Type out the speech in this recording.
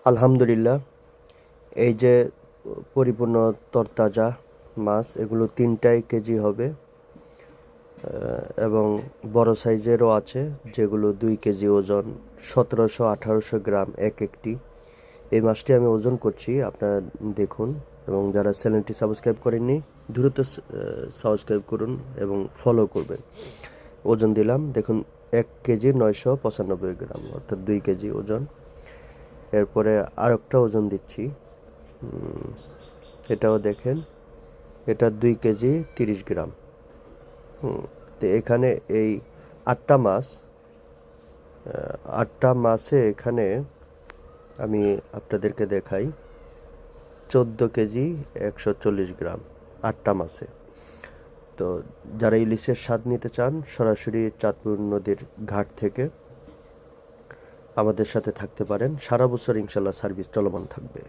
আলহামদুলিল্লাহ, এই যে পরিপূর্ণ তরতাজা মাছ, এগুলো 3টাই কেজি হবে এবং বড় সাইজেরও আছে যেগুলো 2 কেজি ওজন, 1700-1800 গ্রাম এক একটি। এই মাছটি আমি ওজন করছি, আপনারা দেখুন। এবং যারা চ্যানেলটি সাবস্ক্রাইব করেননি দ্রুত সাবস্ক্রাইব করুন এবং ফলো করবেন। ওজন দিলাম, দেখুন 1 কেজি 995 গ্রাম, অর্থাৎ 2 কেজি ওজন। এরপরে আরেকটা ওজন দিচ্ছি, এটাও দেখেন, এটা 2 কেজি 30 গ্রাম। তো এখানে এই 8টা মাছ, 8টা মাছে এখানে আমি আপনাদেরকে দেখাই 14 কেজি 140 গ্রাম 8টা মাছে। তো যারা ইলিশের স্বাদ নিতে চান সরাসরি চাঁদপুর নদীর ঘাট থেকে আমাদের সাথে থাকতে পারেন। সারা বছর ইনশাল্লাহ সার্ভিস চলমান থাকবে।